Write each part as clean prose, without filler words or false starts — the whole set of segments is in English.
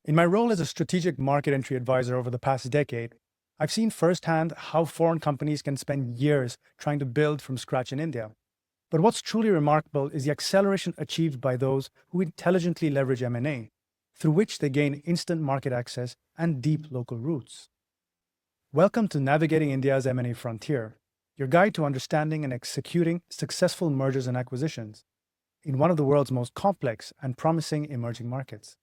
In my role as a strategic market entry advisor over the past decade, I've seen firsthand how foreign companies can spend years trying to build from scratch in India. But what's truly remarkable is the acceleration achieved by those who intelligently leverage M&A, through which they gain instant market access and deep local roots. Welcome to Navigating India's M&A Frontier, your guide to understanding and executing successful mergers and acquisitions in one of the world's most complex and promising emerging markets.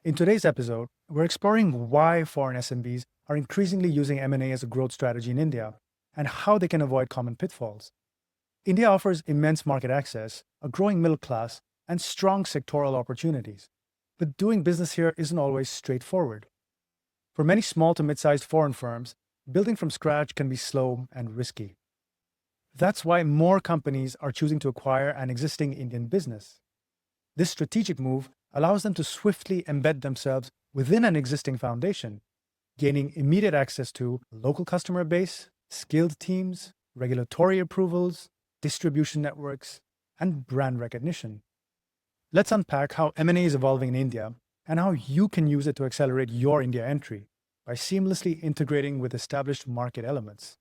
In today's episode, we're exploring why foreign SMBs are increasingly using M&A as a growth strategy in India and how they can avoid common pitfalls. India offers immense market access, a growing middle class, and strong sectoral opportunities. But doing business here isn't always straightforward. For many small to mid-sized foreign firms, building from scratch can be slow and risky. That's why more companies are choosing to acquire an existing Indian business. This strategic move allows them to swiftly embed themselves within an existing foundation, gaining immediate access to a local customer base, skilled teams, regulatory approvals, distribution networks, and brand recognition. Let's unpack how M&A is evolving in India and how you can use it to accelerate your India entry by seamlessly integrating with established market elements.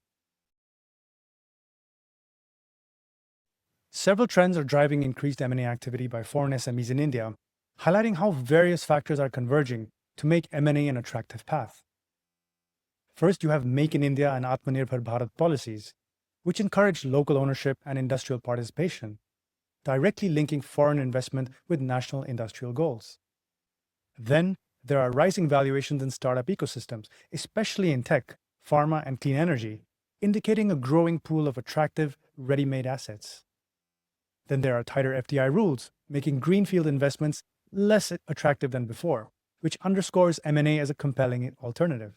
Several trends are driving increased M&A activity by foreign SMEs in India, highlighting how various factors are converging to make M&A an attractive path. First, you have Make in India and Atmanirbhar Bharat policies, which encourage local ownership and industrial participation, directly linking foreign investment with national industrial goals. Then, there are rising valuations in startup ecosystems, especially in tech, pharma, and clean energy, indicating a growing pool of attractive, ready-made assets. Then there are tighter FDI rules, making greenfield investments less attractive than before, which underscores M&A as a compelling alternative.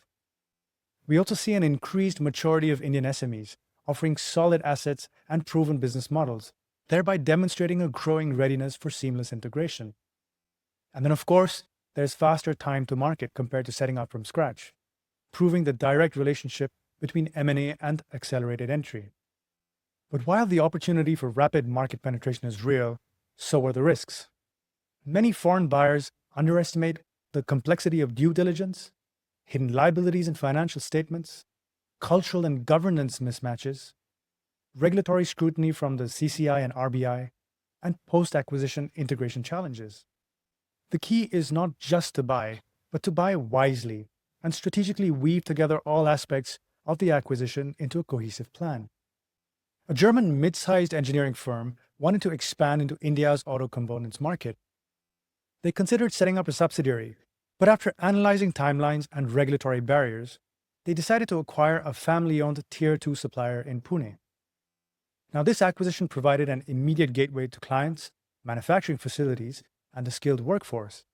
We also see an increased maturity of Indian SMEs, offering solid assets and proven business models, thereby demonstrating a growing readiness for seamless integration. And then, of course, there's faster time to market compared to setting up from scratch, proving the direct relationship between M&A and accelerated entry. But while the opportunity for rapid market penetration is real, so are the risks. Many foreign buyers underestimate the complexity of due diligence, hidden liabilities in financial statements, cultural and governance mismatches, regulatory scrutiny from the CCI and RBI, and post-acquisition integration challenges. The key is not just to buy, but to buy wisely and strategically weave together all aspects of the acquisition into a cohesive plan. A German mid-sized engineering firm wanted to expand into India's auto components market. They considered setting up a subsidiary, but after analyzing timelines and regulatory barriers, they decided to acquire a family-owned Tier 2 supplier in Pune. Now, this acquisition provided an immediate gateway to clients, manufacturing facilities, and a skilled workforce.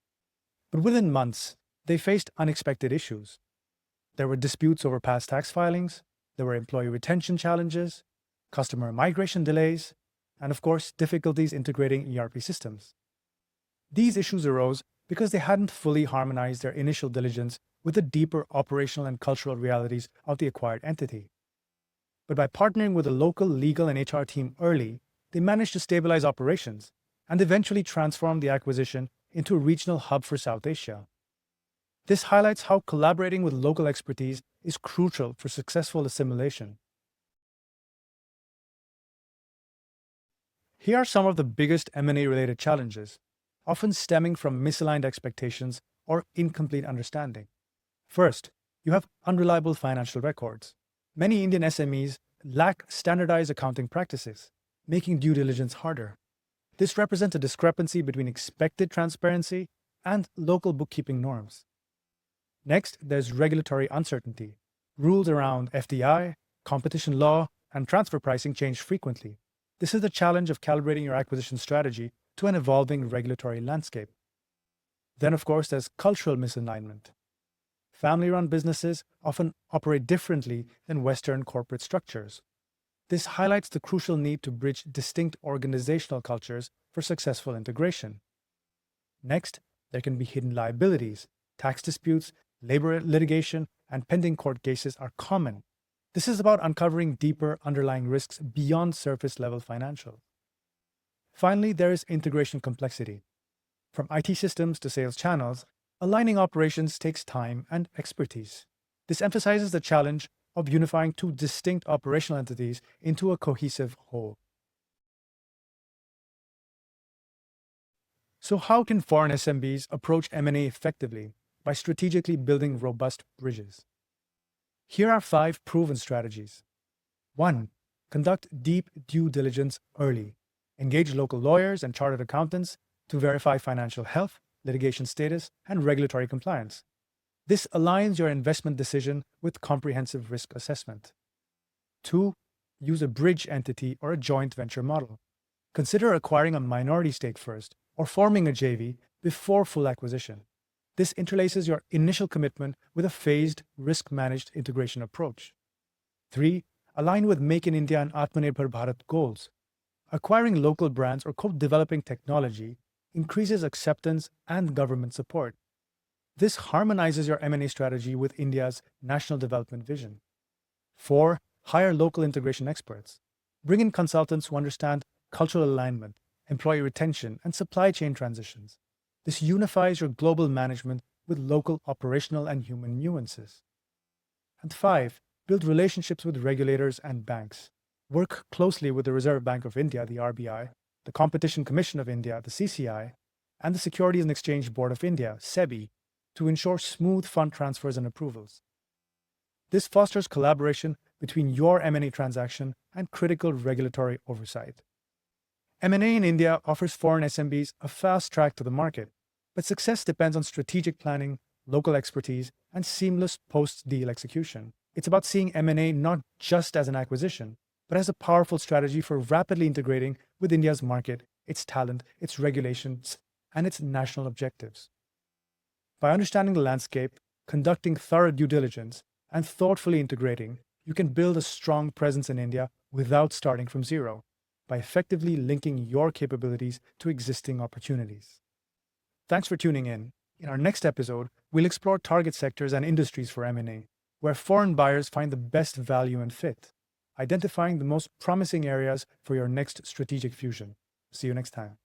But within months, they faced unexpected issues. There were disputes over past tax filings, there were employee retention challenges, customer migration delays, and of course, difficulties integrating ERP systems. These issues arose because they hadn't fully harmonized their initial diligence with the deeper operational and cultural realities of the acquired entity. But by partnering with a local legal and HR team early, they managed to stabilize operations and eventually transform the acquisition into a regional hub for South Asia. This highlights how collaborating with local expertise is crucial for successful assimilation. Here are some of the biggest M&A related challenges, often stemming from misaligned expectations or incomplete understanding. First, you have unreliable financial records. Many Indian SMEs lack standardized accounting practices, making due diligence harder. This represents a discrepancy between expected transparency and local bookkeeping norms. Next, there's regulatory uncertainty. Rules around FDI, competition law, and transfer pricing change frequently. This is the challenge of calibrating your acquisition strategy to an evolving regulatory landscape. Then, of course, there's cultural misalignment. Family-run businesses often operate differently than Western corporate structures. This highlights the crucial need to bridge distinct organizational cultures for successful integration. Next, there can be hidden liabilities. Tax disputes, labor litigation, and pending court cases are common. This is about uncovering deeper underlying risks beyond surface-level financials. Finally, there is integration complexity. From IT systems to sales channels, Aligning operations takes time and expertise. This emphasizes the challenge of unifying two distinct operational entities into a cohesive whole. So how can foreign SMBs approach M&A effectively? By strategically building robust bridges. Here are 5 proven strategies. 1. Conduct deep due diligence early. Engage local lawyers and chartered accountants to verify financial health, litigation status, and regulatory compliance. This aligns your investment decision with comprehensive risk assessment. 2. Use a bridge entity or a joint venture model. Consider acquiring a minority stake first or forming a JV before full acquisition. This interlaces your initial commitment with a phased, risk-managed integration approach. 3. Align with Make in India and Atmanirbhar Bharat goals. Acquiring local brands or co-developing technology increases acceptance and government support. This harmonizes your M&A strategy with India's national development vision. 4. Hire local integration experts. Bring in consultants who understand cultural alignment, employee retention, and supply chain transitions. This unifies your global management with local operational and human nuances. And 5. Build relationships with regulators and banks. Work closely with the Reserve Bank of India, the RBI, the Competition Commission of India, the CCI, and the Securities and Exchange Board of India, SEBI, to ensure smooth fund transfers and approvals. This fosters collaboration between your M&A transaction and critical regulatory oversight. M&A in India offers foreign SMBs a fast track to the market, but success depends on strategic planning, local expertise, and seamless post-deal execution. It's about seeing M&A not just as an acquisition, but as a powerful strategy for rapidly integrating with India's market, its talent, its regulations, and its national objectives. By understanding the landscape, conducting thorough due diligence, and thoughtfully integrating, you can build a strong presence in India without starting from zero, by effectively linking your capabilities to existing opportunities. Thanks for tuning in. In our next episode, we'll explore target sectors and industries for M&A, where foreign buyers find the best value and fit, identifying the most promising areas for your next strategic fusion. See you next time.